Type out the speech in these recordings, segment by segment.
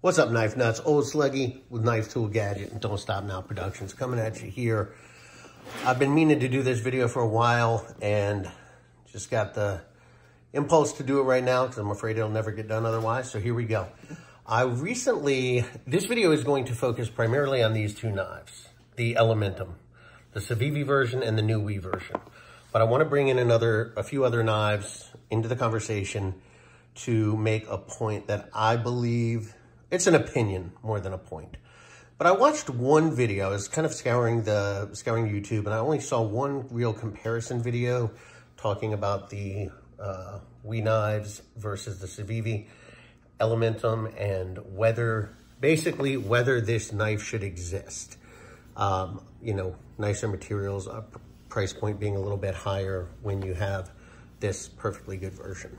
What's up, Knife Nuts? Old Sluggy with Knife Tool Gadget and Don't Stop Now Productions coming at you here. I've been meaning to do this video for a while and just got the impulse to do it right now because I'm afraid it'll never get done otherwise. So here we go. This video is going to focus primarily on these two knives, the Elementum, the CIVIVI version and the new Wii version. But I want to bring in a few other knives into the conversation to make a point that I believe, it's an opinion more than a point. But I watched one video. I was kind of scouring YouTube, and I only saw one real comparison video talking about the Wii knives versus the CIVIVI Elementum and whether this knife should exist. You know, nicer materials, price point being a little bit higher when you have this perfectly good version.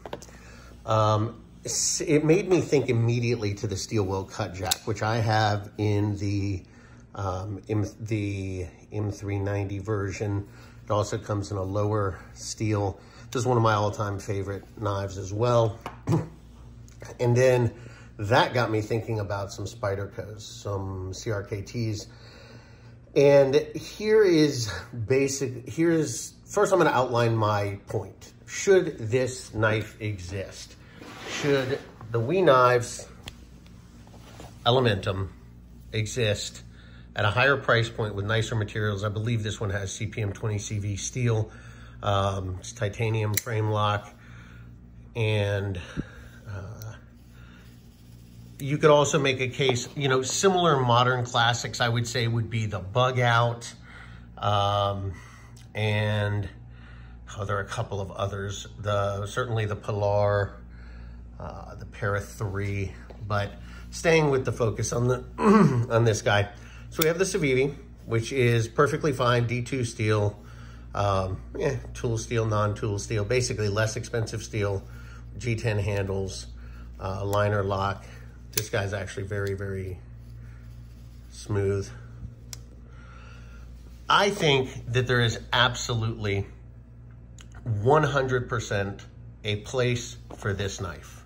It made me think immediately to the steel wheel cut jack, which I have in the M390 version. It also comes in a lower steel. This is one of my all-time favorite knives as well. And then that got me thinking about some Spydercos, some CRKTs. And first I'm going to outline my point. Should this knife exist? Should the Wii knives Elementum exist at a higher price point with nicer materials? I believe this one has CPM 20 CV steel. It's titanium frame lock. And you could also make a case, you know, similar modern classics, I would say, would be the Bug Out. And there are a couple of others. Certainly the Polar, the Para 3, but staying with the focus on the on this guy. So we have the CIVIVI, which is perfectly fine, D2 steel, tool steel, non-tool steel, basically less expensive steel, G10 handles, liner lock. This guy's actually very, very smooth. I think that there is absolutely 100% a place for this knife.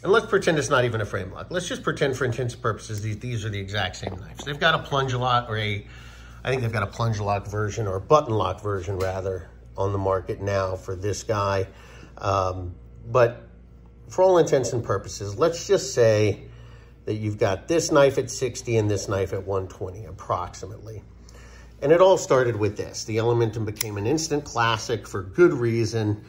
And let's pretend it's not even a frame lock. Let's just pretend for intents and purposes these are the exact same knives. They've got a plunge lock, I think they've got a plunge lock version, or a button lock version rather, on the market now for this guy. But for all intents and purposes, let's just say that you've got this knife at 60 and this knife at 120 approximately. And it all started with this. The Elementum became an instant classic for good reason.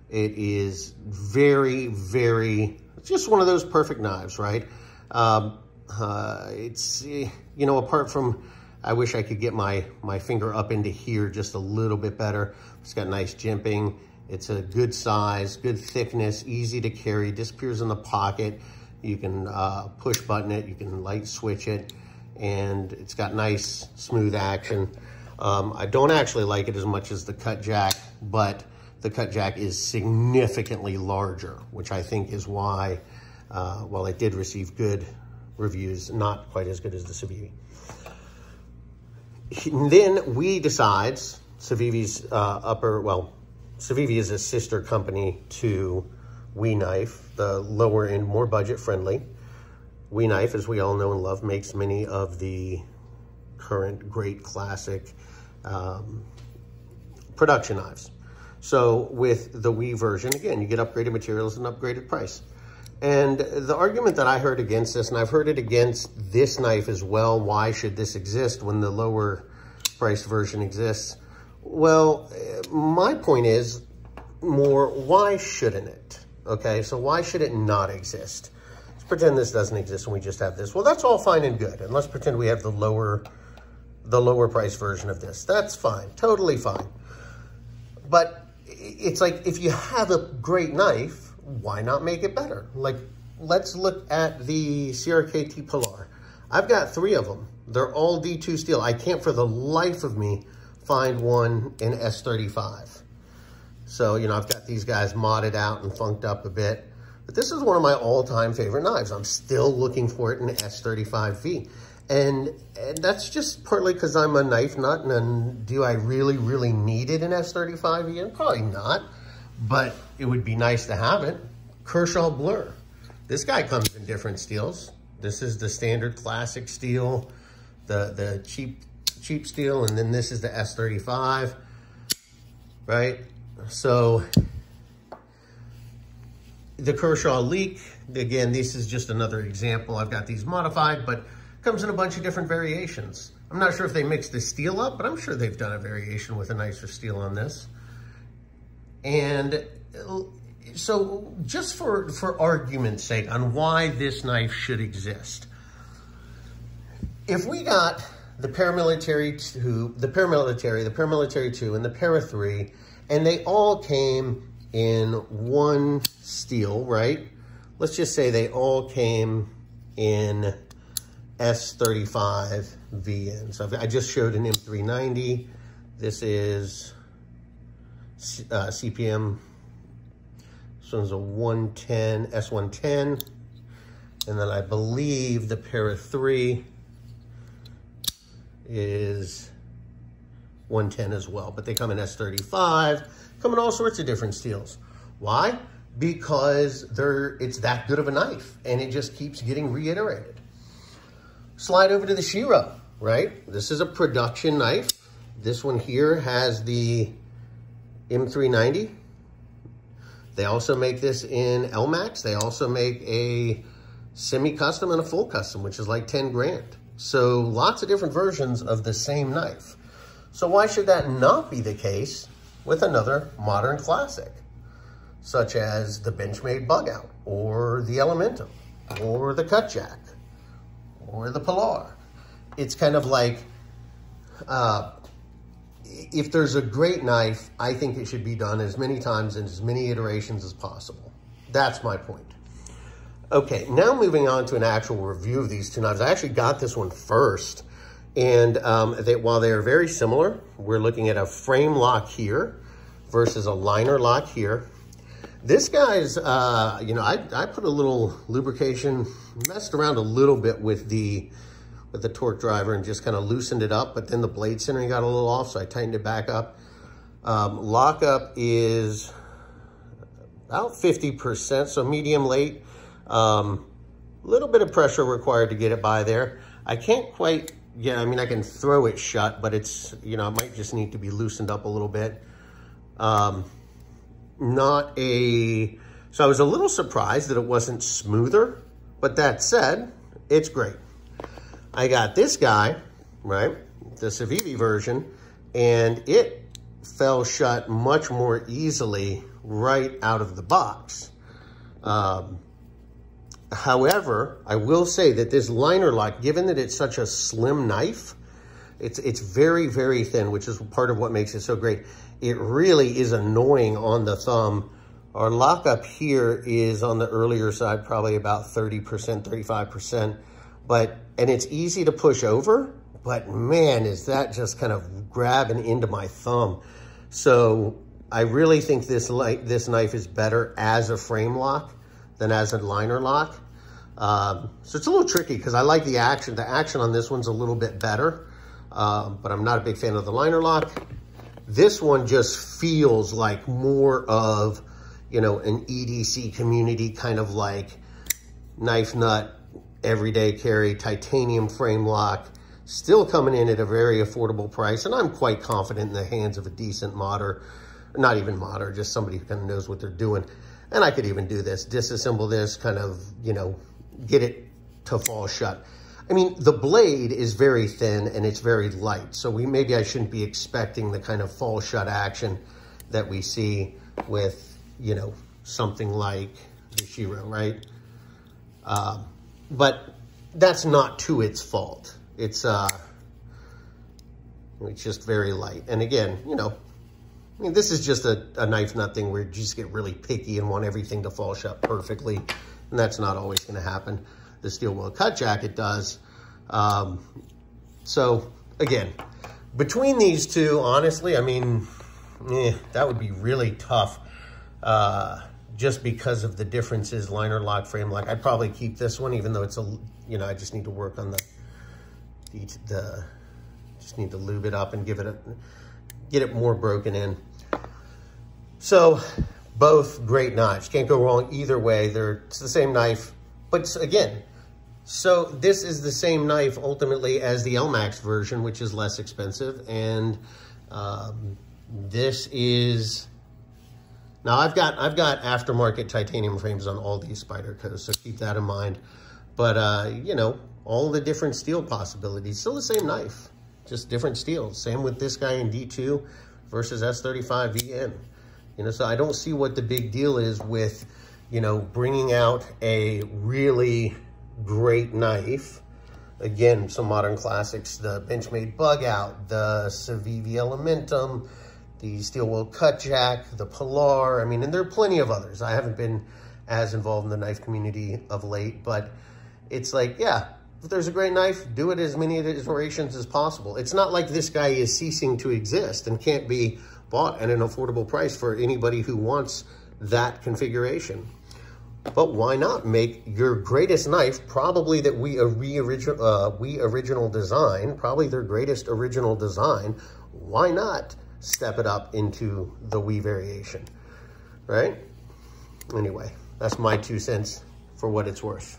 It is very, very, it's just one of those perfect knives, right? It's, you know, apart from, I wish I could get my finger up into here just a little bit better. It's got nice jimping. It's a good size, good thickness, easy to carry, disappears in the pocket. You can push button it, you can light switch it, and it's got nice, smooth action. I don't actually like it as much as the cut jack, but the cut jack is significantly larger, which I think is why, while it did receive good reviews, not quite as good as the CIVIVI. And then Wii decides, CIVIVI's CIVIVI is a sister company to Wii Knife, the lower end, more budget friendly. Wii Knife, as we all know and love, makes many of the current great classic production knives. So with the Wii version, again, you get upgraded materials and upgraded price. And the argument that I heard against this, and I've heard it against this knife as well, why should this exist when the lower priced version exists? Well, my point is more, why shouldn't it? Okay, so why should it not exist? Let's pretend this doesn't exist and we just have this. Well, that's all fine and good. And let's pretend we have the lower price version of this. That's fine, totally fine. But it's like, if you have a great knife, why not make it better? Like, let's look at the CRKT Polar. I've got 3 of them. They're all D2 steel. I can't for the life of me find one in S35. So, you know, I've got these guys modded out and funked up a bit. But this is one of my all-time favorite knives. I'm still looking for it in S35V. And that's just partly because I'm a knife nut, and do I really, really need it in S35V? Probably not, but it would be nice to have it. Kershaw Blur. This guy comes in different steels. This is the standard classic steel, the cheap steel, and then this is the S35, right? So the Kershaw leak, again, this is just another example. I've got these modified, but comes in a bunch of different variations. I'm not sure if they mixed the steel up, but I'm sure they've done a variation with a nicer steel on this. And so just for argument's sake on why this knife should exist, if we got the Paramilitary 2, the Paramilitary 2, and the Para 3, and they all came in one steel, right? Let's just say they all came in S35 VN. So I just showed an M390. This is CPM. This one's a 110, S110. And then I believe the Para 3 is 110 as well, but they come in S35, come in all sorts of different steels. Why? Because it's that good of a knife, and it just keeps getting reiterated. Slide over to the Shiro, right? This is a production knife. This one here has the M390. They also make this in LMAX. They also make a semi-custom and a full custom, which is like 10 grand. So lots of different versions of the same knife. So why should that not be the case with another modern classic, such as the Benchmade Bug Out, or the Elementum, or the Cutjack, or the Pilar? It's kind of like, if there's a great knife, I think it should be done as many times and as many iterations as possible. That's my point. Okay, now moving on to an actual review of these two knives. I actually got this one first, and while they are very similar, we're looking at a frame lock here versus a liner lock here. This guy's, you know, I put a little lubrication, messed around a little bit with the torque driver and just kind of loosened it up, but then the blade centering got a little off, so I tightened it back up. Lockup is about 50%, so medium late. Little bit of pressure required to get it by there. I can't quite, yeah, I mean, I can throw it shut, but it's, you know, it might just need to be loosened up a little bit. So I was a little surprised that it wasn't smoother, but that said, it's great. I got this guy, right, the CIVIVI version, and it fell shut much more easily right out of the box. However, I will say that this liner lock, given that it's such a slim knife, it's very, very thin, which is part of what makes it so great. It really is annoying on the thumb. Our lockup here is on the earlier side, probably about 30%, 35%, and it's easy to push over, but man, is that just kind of grabbing into my thumb. So I really think this knife is better as a frame lock than as a liner lock. So it's a little tricky because I like the action. The action on this one's a little bit better, but I'm not a big fan of the liner lock. This one just feels like more of, you know, an EDC community kind of like knife nut, everyday carry, titanium frame lock, still coming in at a very affordable price. And I'm quite confident in the hands of a decent modder, not even modder, just somebody who kind of knows what they're doing. And I could even do this, disassemble this, kind of, you know, get it to fall shut. I mean, the blade is very thin and it's very light. So maybe I shouldn't be expecting the kind of fall shut action that we see with, you know, something like the Shiro, right? But that's not to its fault. It's just very light. And again, you know, I mean, this is just a knife nut thing where you just get really picky and want everything to fall shut perfectly. And that's not always going to happen. The steel wheel cut jacket does. So again, between these two, honestly, I mean, that would be really tough. Just because of the differences, liner lock, frame lock. I'd probably keep this one, even though it's a, you know, I just need to work on just need to lube it up and get it more broken in. So both great knives. Can't go wrong either way. It's the same knife, but again, So this is the same knife ultimately as the LMAX version, which is less expensive. And this is, now I've got aftermarket titanium frames on all these Spydercos, so keep that in mind. But, you know, all the different steel possibilities, still the same knife, just different steels. Same with this guy in D2 versus S35 VN. You know, so I don't see what the big deal is with, you know, bringing out a really great knife. Again, some modern classics, the Benchmade Bug Out, the CIVIVI Elementum, the steel wheel cut jack, the Pilar. I mean, and there are plenty of others. I haven't been as involved in the knife community of late, but it's like, yeah, if there's a great knife, do it as many iterations as possible. It's not like this guy is ceasing to exist and can't be bought at an affordable price for anybody who wants that configuration. But why not make your greatest knife, probably that we original design, probably their greatest original design, why not step it up into the we variation, right? Anyway, that's my 2 cents for what it's worth.